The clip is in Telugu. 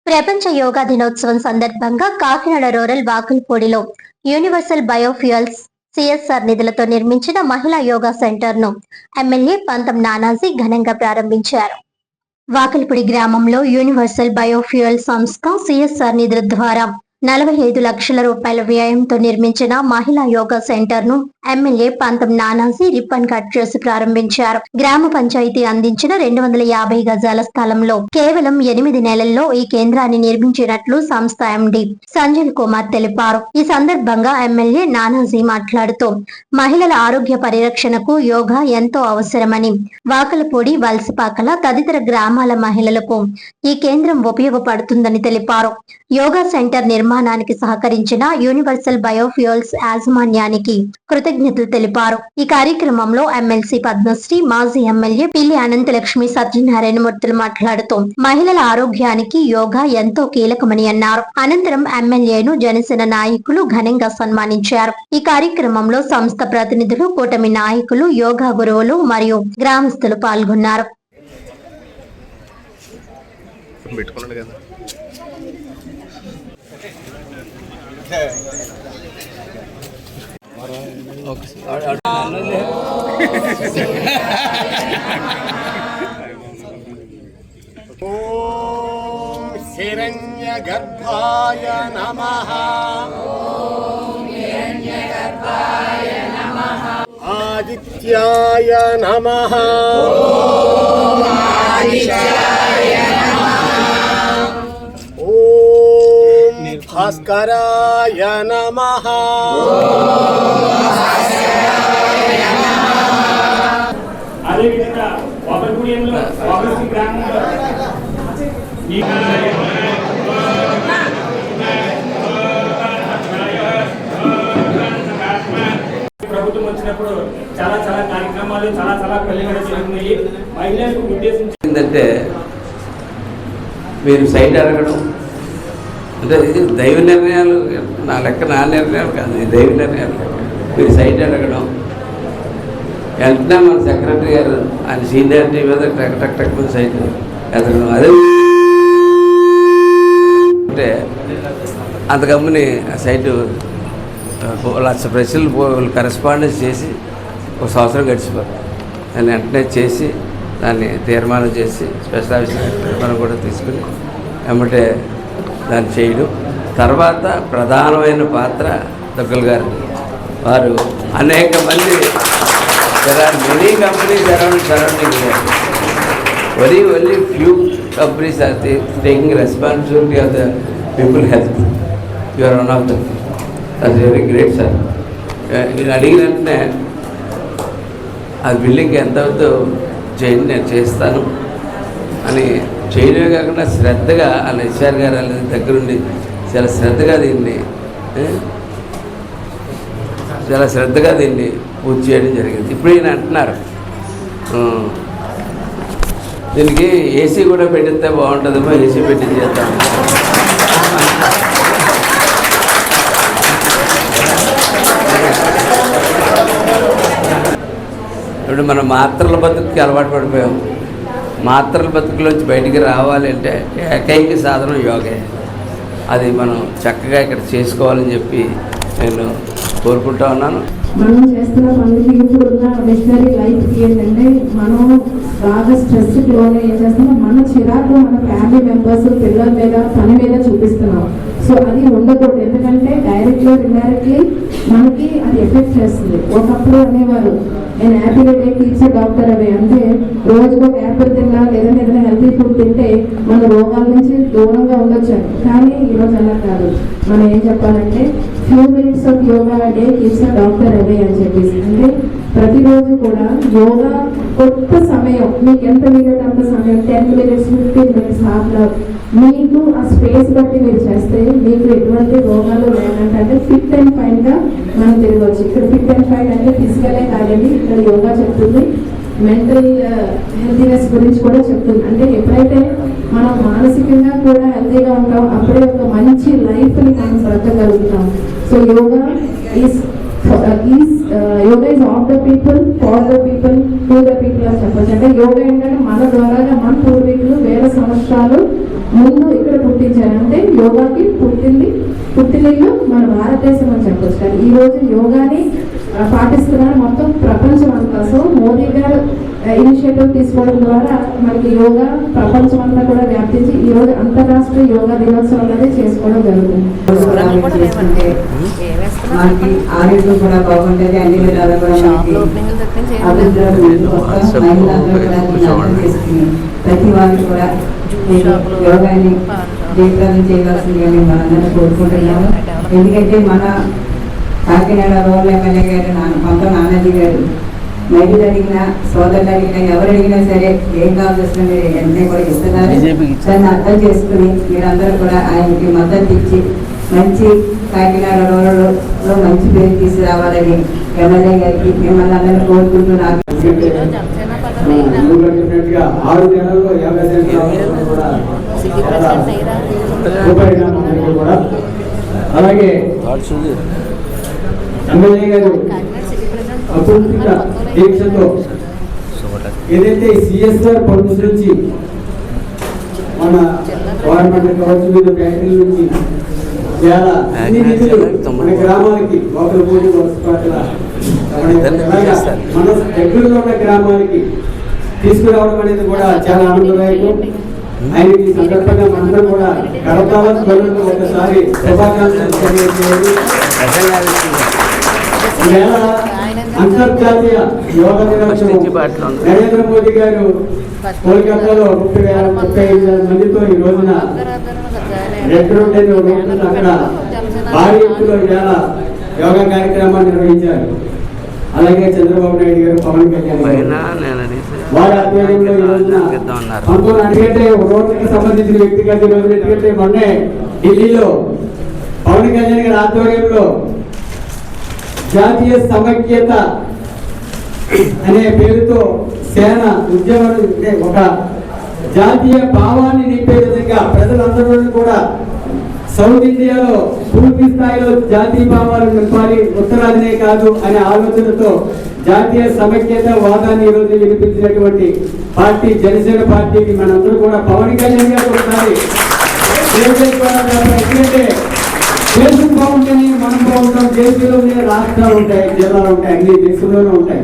ప్రపంచ యోగా దినోత్సవం సందర్భంగా కాకినాడ రూరల్ వాకుల్పూడిలో యూనివర్సల్ బయోఫ్యూయల్స్ సిఎస్ఆర్ నిధులతో నిర్మించిన మహిళా యోగా సెంటర్ ను ఎమ్మెల్యే పంతం నానాజీ ఘనంగా ప్రారంభించారు. వాకిల్పూడి గ్రామంలో యూనివర్సల్ బయోఫ్యూయల్ సంస్థ సిఎస్ఆర్ నిధుల ద్వారా 45 లక్షల రూపాయల వ్యయంతో నిర్మించిన మహిళా యోగా సెంటర్ ను ఎమ్మెల్యే పంతం నానాజీ రిబ్బన్ కట్ చేసి ప్రారంభించారు. గ్రామ పంచాయతీ అందించిన 250 గజాల స్థలంలో కేవలం 8 నెలల్లో ఈ కేంద్రాన్ని నిర్మించినట్లు సంస్థ ఎండి సంజయ్ కుమార్ తెలిపారు. ఈ సందర్భంగా ఎమ్మెల్యే నానాజీ మాట్లాడుతూ మహిళల ఆరోగ్య పరిరక్షణకు యోగా ఎంతో అవసరమని, వాకలపూడి, వలసపాకల తదితర గ్రామాల మహిళలకు ఈ కేంద్రం ఉపయోగపడుతుందని తెలిపారు. యోగా సెంటర్ నిర్మాణానికి సహకరించిన యూనివర్సల్ బయోఫ్యూయల్స్ యాజమాన్యానికి కృతజ్ఞతలు తెలిపారు. ఈ కార్యక్రమంలో ఎమ్మెల్సీ పద్మశ్రీ, మాజీ ఎమ్మెల్యే పిల్లి అనంతలక్ష్మి సత్యనారాయణమూర్తులు మాట్లాడుతూ మహిళల ఆరోగ్యానికి యోగా ఎంతో కీలకమని అన్నారు. అనంతరం ఎమ్మెల్యేను జనసేన నాయకులు ఘనంగా సన్మానించారు. ఈ కార్యక్రమంలో సంస్థ ప్రతినిధులు, కూటమి నాయకులు, యోగా గురువులు మరియు గ్రామస్తులు పాల్గొన్నారు. ఓం హిరణ్యగర్భాయ నమః. ఆదిత్యాయ నమః. ఓం భాస్కరాయ నమః. అదేవిధంగా వాకల్పూడిలో వాకల్పూడి గ్రామంలో ప్రభుత్వం వచ్చినప్పుడు చాలా కార్యక్రమాలు చాలా పెళ్లిగా జరుగుతున్నాయి. మహిళలకు ఉద్దేశించి ఏంటంటే మీరు సైట్ అడగడం అంటే ఇది దైవ నిర్ణయాలు, నా నిర్ణయాలు కాదు, ఇది దైవ నిర్ణయాలు. మీరు సైట్ అడగడం, వెంటనే మన సెక్రటరీ గారు ఆయన సీనియారిటీ మీద టక్ సైట్ ఎదగడం, అదే అంటే అంత గమ్ముని ఆ సైటు 1,00,000 ప్రశ్నలు కరెస్పాండెన్స్ చేసి 1 సంవత్సరం గడిచిపోయి దాన్ని వెంటనే చేసి దాన్ని తీర్మానం చేసి స్పెషల్ ఆఫీసర్ తీర్మానం కూడా తీసుకుని ఏమంటే దాన్ని చేయడం. తర్వాత ప్రధానమైన పాత్ర దుగ్గల్ గారు. వారు అనేక మంది there are many companies around surrounding here. Only few companies are taking responsibility of the people health. You are one of them. That's very great, sir. నేను అడిగినట్టే ఆ బిల్డింగ్ ఎంతవద్దు చేయండి, నేను చేస్తాను అని చేయడమే కాకుండా శ్రద్ధగా వాళ్ళ హెచ్ఆర్ గారు వాళ్ళ దగ్గరుండి చాలా శ్రద్ధగా దీన్ని పూర్తి చేయడం జరిగింది. ఇప్పుడు ఈయన అంటున్నారు దీనికి ఏసీ కూడా పెట్టిస్తే బాగుంటుందేమో, ఏసీ పెట్టి చేద్దాం. ఇప్పుడు మనం మాత్రల బతుకుకి అలవాటు పడిపోయాం. మాత్రల బతుకులోంచి బయటికి రావాలి అంటే ఏకైక సాధనం యోగే. అది మనం చక్కగా ఇక్కడ చేసుకోవాలని చెప్పి నేను కోరుకుంటా ఉన్నాను. మనం చేస్తున్న పనులకి ఇప్పుడున్న మిషనరీ లైఫ్కి ఏంటంటే మనం బాగా స్ట్రెస్కి లోనే ఏం చేస్తున్నాం, మన చిరాకు మన ఫ్యామిలీ మెంబర్స్, పిల్లల మీద, పని మీద చూపిస్తున్నాం. సో అది ఉండకూడదు. ఎందుకంటే డైరెక్ట్లీ ఇండైరెక్ట్లీ మనకి అది ఎఫెక్ట్ చేస్తుంది. ఒకప్పుడు అనేవారు నేను Apple day keeps doctor away, అంటే రోజుకు ఒక యాపిల్ తిన్నా లేదంటే ఏదైనా హెల్తీ ఫుడ్ తింటే మన రోగాల నుంచి దూరంగా ఉండొచ్చాను. కానీ ఈరోజు అలా కాదు. మనం ఏం చెప్పాలంటే few minutes of yoga day keeps doctor away అని చెప్పేసి, అంటే ప్రతిరోజు కూడా యోగా కొత్త సమయం, మీకు ఎంత వీలైతే అంత సమయం, 10 minutes, 15 minutes, half an hour, మీకు ఆ స్పేస్ బట్టి మీరు చేస్తే మీకు ఎటువంటి రోగాలు లేనంటే ఫిట్ అండ్ ఫైన్ గా మనం తిరగవచ్చు. ఇక్కడ ఫిట్ అండ్ ఫైన్ అంటే ఫిజికలే కాదండి, ఇక్కడ యోగా చెప్తుంది, మెంటల్ హెల్తీనెస్ గురించి కూడా చెప్తుంది. అంటే ఎప్పుడైతే మనం మానసికంగా కూడా హెల్తీగా ఉంటాం అప్పుడే ఒక మంచి లైఫ్ని మనం బ్రతకగలుగుతాం. So yoga is yoga is of the people, for the people, to the people అని చెప్పచ్చు. అంటే యోగా ఏంటంటే మన ద్వారా మన పూర్వీకులు వేల సంవత్సరాలు ముందు ఇక్కడ పుట్టించారు. యోగాకి పుట్టినిల్లు మన భారతదేశం అని చెప్పొచ్చు. కానీ ఈ రోజు యోగాని పాటిస్తున్నారు మొత్తం ప్రపంచం అంతా. సో మోదీ గారు ఇనిషియేటివ్ తీసుకోవడం ద్వారా మనకి యోగా ప్రపంచం అంతా కూడా వ్యాప్తించి ఈ రోజు అంతర్రాష్ట్రీయ యోగా దినోత్సవం అనేది చేసుకోవడం జరుగుతుంది. మనకి ఆరోగ్యం కూడా బాగుంటుంది, అన్ని విధాలు కూడా ప్రతి వాళ్ళు కూడా యోగాని జీవితాలను చేయవలసిందిగా మనందరం కోరుకుంటున్నాము. ఎందుకంటే మన కాకినాడ రూరల్ ఎమ్మెల్యే గారు కొంత నానాజీ గారు మహిళలు అడిగినా సోదరులు అడిగినా ఎవరు అడిగినా సరే ఏం కావాల్సిన మీరు వెంటనే కూడా ఇస్తున్నారు. దాన్ని అర్థం చేసుకుని మీరందరూ కూడా ఆయనకి మద్దతు ఇచ్చి మంచి కాకినాడ రూరల్లో మంచి పేరు తీసుకురావాలని ఎమ్మెల్యే గారికి మిమ్మల్ని అందరూ కోరుకుంటున్నారు. 6 నెలల్లో 50 కూడా అలాగే ఎమ్మెల్యే గారు అపూర్తిక దీక్షతో ఏదైతే సిఎస్ఆర్ ఫండ్స్ నుంచి మన గవర్నమెంట్ కావచ్చు వివిధ ఫ్యాక్టరీల నుంచి చాలా అన్ని నిధులు మన గ్రామాలకి ఒకరి పోటీ మన దగ్గరలో ఉన్న గ్రామాలకి తీసుకురావడం అనేది కూడా చాలా ఆనందదాయకం. ఆయనకి సందర్భంగా మనందరం కూడా కడతాల ధ్వనులకు ఒకసారి శుభాకాంక్షలు తెలియజేయాలి. అంతర్జాతీయ యోగా దినోత్సవం నరేంద్ర మోదీ గారు కోల్కతాలో 35,000 మందితో ఈ రోజున అక్కడ భారీ ఎత్తులో యోగా కార్యక్రమాన్ని నిర్వహించారు. అలాగే చంద్రబాబు నాయుడు గారు, పవన్ కళ్యాణ్ వారి ఆధ్వర్యంలో ఈ రోజున ఎందుకంటే రోడ్లకు సంబంధించిన వ్యక్తిగత రోజున ఎందుకంటే మొన్నే ఢిల్లీలో పవన్ కళ్యాణ్ గారి ఆధ్వర్యంలో జాతీయ సమైక్యత అనే పేరుతో సేన ఉద్యమం ఒక జాతీయ భావాన్ని నింపే విధంగా ప్రజలందరూ కూడా సౌత్ ఇండియాలో పూర్తి స్థాయిలో జాతీయ భావాలు నింపాలి, ఉత్తరాదినే కాదు అనే ఆలోచనతో జాతీయ సమైక్యత వాదాన్ని ఈరోజు వినిపించినటువంటి పార్టీ జనసేన పార్టీకి మనందరూ కూడా పవన్ కళ్యాణ్ గారు ఒకసారి ఎందుకంటే దేశం బాగుంటేనే మనం బాగుంటాం. దేశంలోనే రాష్ట్రాలు ఉంటాయి, జిల్లాలు ఉంటాయి, అన్ని దేశంలోనే ఉంటాయి.